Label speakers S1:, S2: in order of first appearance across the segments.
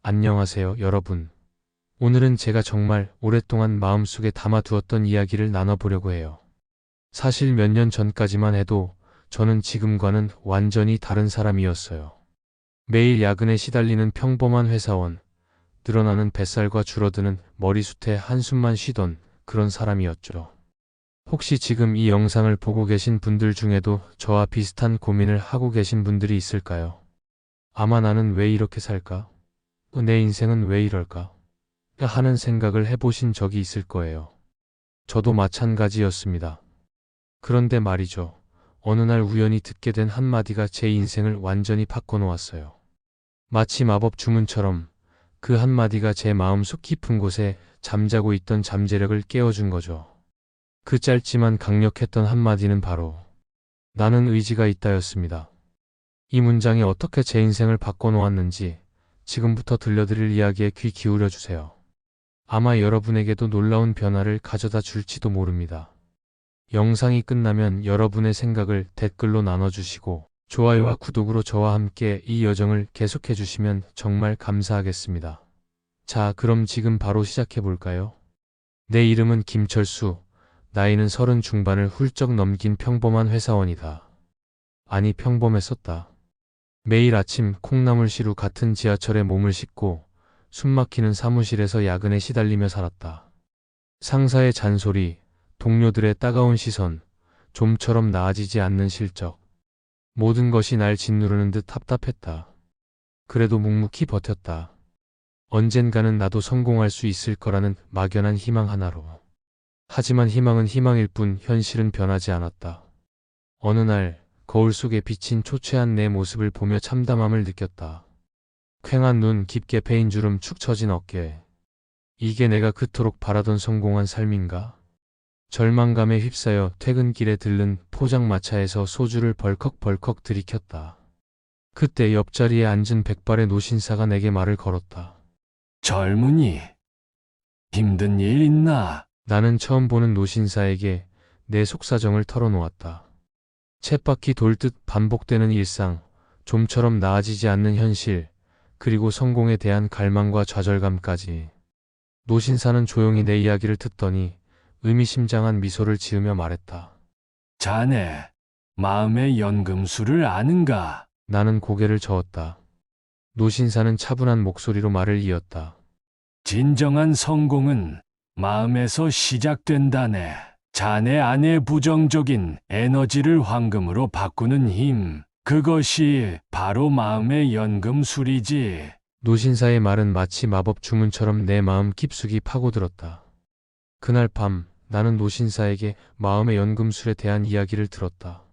S1: 안녕하세요, 여러분. 오늘은 제가 정말 오랫동안 마음속에 담아두었던 이야기를 나눠보려고 해요. 사실 몇 년 전까지만 해도 저는 지금과는 완전히 다른 사람이었어요. 매일 야근에 시달리는 평범한 회사원, 늘어나는 뱃살과 줄어드는 머리숱에 한숨만 쉬던 그런 사람이었죠. 혹시 지금 이 영상을 보고 계신 분들 중에도 저와 비슷한 고민을 하고 계신 분들이 있을까요? 아마 나는 왜 이렇게 살까? 내 인생은 왜 이럴까? 하는 생각을 해보신 적이 있을 거예요. 저도 마찬가지였습니다. 그런데 말이죠. 어느 날 우연히 듣게 된 한마디가 제 인생을 완전히 바꿔놓았어요. 마치 마법 주문처럼 그 한마디가 제 마음속 깊은 곳에 잠자고 있던 잠재력을 깨워준 거죠. 그 짧지만 강력했던 한마디는 바로 나는 의지가 있다였습니다. 이 문장이 어떻게 제 인생을 바꿔놓았는지 지금부터 들려드릴 이야기에 귀 기울여 주세요. 아마 여러분에게도 놀라운 변화를 가져다 줄지도 모릅니다. 영상이 끝나면 여러분의 생각을 댓글로 나눠주시고 좋아요와 구독으로 저와 함께 이 여정을 계속해 주시면 정말 감사하겠습니다. 자, 그럼 지금 바로 시작해 볼까요? 내 이름은 김철수, 나이는 30 중반을 훌쩍 넘긴 평범한 회사원이다. 아니, 평범했었다. 매일 아침 콩나물시루 같은 지하철에 몸을 싣고 숨막히는 사무실에서 야근에 시달리며 살았다. 상사의 잔소리, 동료들의 따가운 시선, 좀처럼 나아지지 않는 실적. 모든 것이 날 짓누르는 듯 답답했다. 그래도 묵묵히 버텼다. 언젠가는 나도 성공할 수 있을 거라는 막연한 희망 하나로. 하지만 희망은 희망일 뿐 현실은 변하지 않았다. 어느 날 거울 속에 비친 초췌한 내 모습을 보며 참담함을 느꼈다. 퀭한 눈, 깊게 패인 주름, 축 처진 어깨. 이게 내가 그토록 바라던 성공한 삶인가? 절망감에 휩싸여 퇴근길에 들른 포장마차에서 소주를 벌컥벌컥 들이켰다. 그때 옆자리에 앉은 백발의 노신사가 내게 말을 걸었다.
S2: 젊은이, 힘든 일 있나?
S1: 나는 처음 보는 노신사에게 내 속사정을 털어놓았다. 쳇바퀴 돌듯 반복되는 일상, 좀처럼 나아지지 않는 현실, 그리고 성공에 대한 갈망과 좌절감까지. 노신사는 조용히 내 이야기를 듣더니 의미심장한 미소를 지으며 말했다.
S2: 자네, 마음의 연금술을 아는가?
S1: 나는 고개를 저었다. 노신사는 차분한 목소리로 말을 이었다.
S2: 진정한 성공은 마음에서 시작된다네. 자네 안의 부정적인 에너지를 황금으로 바꾸는 힘, 그것이 바로 마음의 연금술이지.
S1: 노신사의 말은 마치 마법 주문처럼 내 마음 깊숙이 파고들었다. 그날 밤 나는 노신사에게 마음의 연금술에 대한 이야기를 들었다.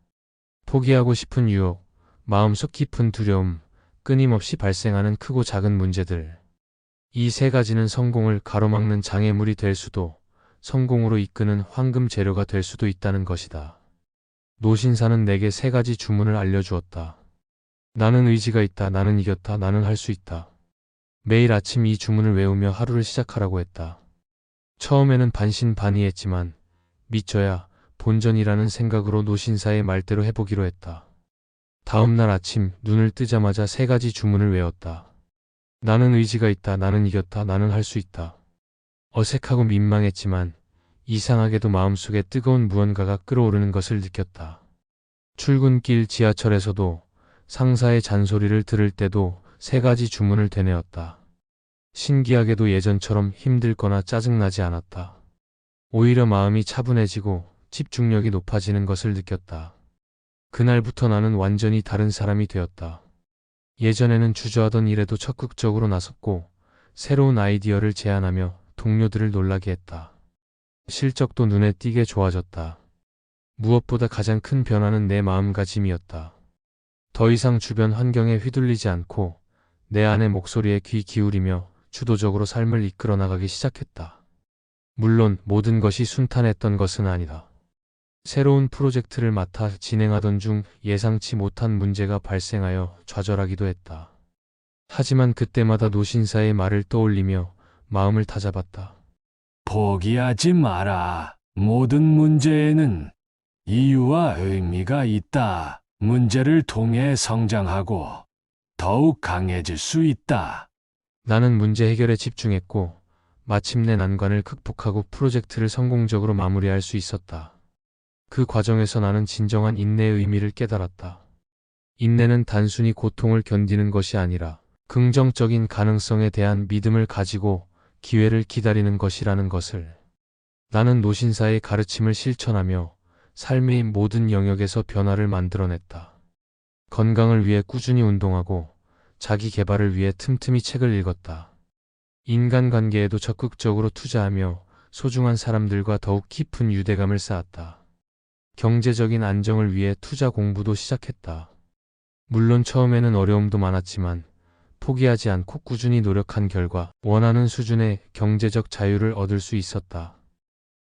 S1: 포기하고 싶은 유혹, 마음속 깊은 두려움, 끊임없이 발생하는 크고 작은 문제들. 이 세 가지는 성공을 가로막는 장애물이 될 수도, 성공으로 이끄는 황금 재료가 될 수도 있다는 것이다. 노신사는 내게 세 가지 주문을 알려주었다. 나는 의지가 있다, 나는 이겼다, 나는 할 수 있다. 매일 아침 이 주문을 외우며 하루를 시작하라고 했다. 처음에는 반신반의했지만 믿져야 본전이라는 생각으로 노신사의 말대로 해보기로 했다. 다음 날 아침 눈을 뜨자마자 세 가지 주문을 외웠다. 나는 의지가 있다, 나는 이겼다, 나는 할 수 있다. 어색하고 민망했지만 이상하게도 마음속에 뜨거운 무언가가 끓어오르는 것을 느꼈다. 출근길 지하철에서도 상사의 잔소리를 들을 때도 세 가지 주문을 되뇌었다. 신기하게도 예전처럼 힘들거나 짜증나지 않았다. 오히려 마음이 차분해지고 집중력이 높아지는 것을 느꼈다. 그날부터 나는 완전히 다른 사람이 되었다. 예전에는 주저하던 일에도 적극적으로 나섰고 새로운 아이디어를 제안하며 동료들을 놀라게 했다. 실적도 눈에 띄게 좋아졌다. 무엇보다 가장 큰 변화는 내 마음가짐이었다. 더 이상 주변 환경에 휘둘리지 않고 내 안의 목소리에 귀 기울이며 주도적으로 삶을 이끌어 나가기 시작했다. 물론 모든 것이 순탄했던 것은 아니다. 새로운 프로젝트를 맡아 진행하던 중 예상치 못한 문제가 발생하여 좌절하기도 했다. 하지만 그때마다 노신사의 말을 떠올리며 마음을 다잡았다.
S2: 포기하지 마라. 모든 문제에는 이유와 의미가 있다. 문제를 통해 성장하고 더욱 강해질 수 있다.
S1: 나는 문제 해결에 집중했고, 마침내 난관을 극복하고 프로젝트를 성공적으로 마무리할 수 있었다. 그 과정에서 나는 진정한 인내의 의미를 깨달았다. 인내는 단순히 고통을 견디는 것이 아니라 긍정적인 가능성에 대한 믿음을 가지고 기회를 기다리는 것이라는 것을. 나는 노신사의 가르침을 실천하며 삶의 모든 영역에서 변화를 만들어냈다. 건강을 위해 꾸준히 운동하고 자기 개발을 위해 틈틈이 책을 읽었다. 인간관계에도 적극적으로 투자하며 소중한 사람들과 더욱 깊은 유대감을 쌓았다. 경제적인 안정을 위해 투자 공부도 시작했다. 물론 처음에는 어려움도 많았지만 포기하지 않고 꾸준히 노력한 결과 원하는 수준의 경제적 자유를 얻을 수 있었다.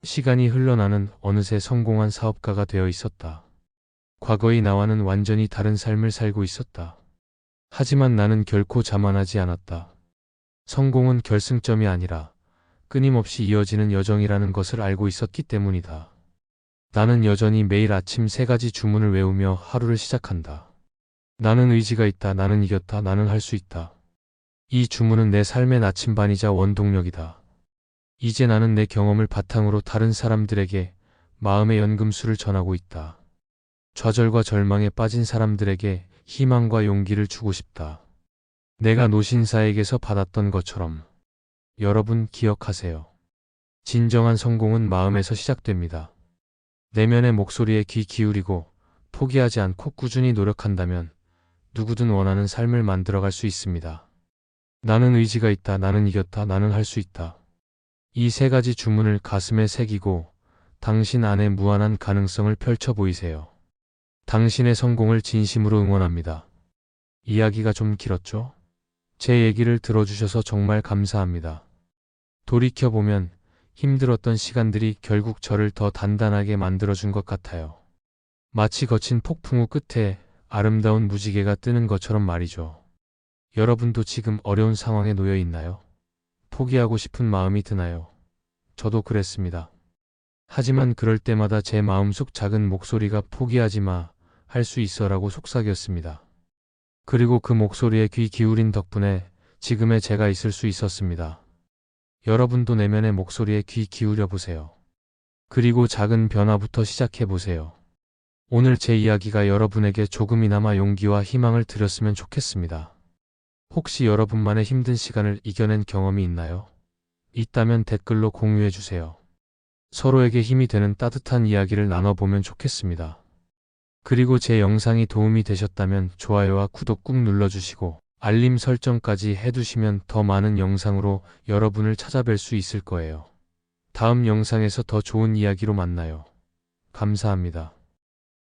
S1: 시간이 흘러 나는 어느새 성공한 사업가가 되어 있었다. 과거의 나와는 완전히 다른 삶을 살고 있었다. 하지만 나는 결코 자만하지 않았다. 성공은 결승점이 아니라 끊임없이 이어지는 여정이라는 것을 알고 있었기 때문이다. 나는 여전히 매일 아침 3가지 주문을 외우며 하루를 시작한다. 나는 의지가 있다. 나는 이겼다. 나는 할 수 있다. 이 주문은 내 삶의 나침반이자 원동력이다. 이제 나는 내 경험을 바탕으로 다른 사람들에게 마음의 연금술을 전하고 있다. 좌절과 절망에 빠진 사람들에게 희망과 용기를 주고 싶다. 내가 노신사에게서 받았던 것처럼. 여러분 기억하세요. 진정한 성공은 마음에서 시작됩니다. 내면의 목소리에 귀 기울이고 포기하지 않고 꾸준히 노력한다면 누구든 원하는 삶을 만들어갈 수 있습니다. 나는 의지가 있다. 나는 이겼다. 나는 할 수 있다. 이 3가지 주문을 가슴에 새기고 당신 안에 무한한 가능성을 펼쳐 보이세요. 당신의 성공을 진심으로 응원합니다. 이야기가 좀 길었죠? 제 얘기를 들어주셔서 정말 감사합니다. 돌이켜보면 힘들었던 시간들이 결국 저를 더 단단하게 만들어준 것 같아요. 마치 거친 폭풍우 끝에 아름다운 무지개가 뜨는 것처럼 말이죠. 여러분도 지금 어려운 상황에 놓여 있나요? 포기하고 싶은 마음이 드나요? 저도 그랬습니다. 하지만 그럴 때마다 제 마음속 작은 목소리가 포기하지 마, 할 수 있어라고 속삭였습니다. 그리고 그 목소리에 귀 기울인 덕분에 지금의 제가 있을 수 있었습니다. 여러분도 내면의 목소리에 귀 기울여 보세요. 그리고 작은 변화부터 시작해 보세요. 오늘 제 이야기가 여러분에게 조금이나마 용기와 희망을 드렸으면 좋겠습니다. 혹시 여러분만의 힘든 시간을 이겨낸 경험이 있나요? 있다면 댓글로 공유해 주세요. 서로에게 힘이 되는 따뜻한 이야기를 나눠보면 좋겠습니다. 그리고 제 영상이 도움이 되셨다면 좋아요와 구독 꾹 눌러주시고 알림 설정까지 해두시면 더 많은 영상으로 여러분을 찾아뵐 수 있을 거예요. 다음 영상에서 더 좋은 이야기로 만나요. 감사합니다.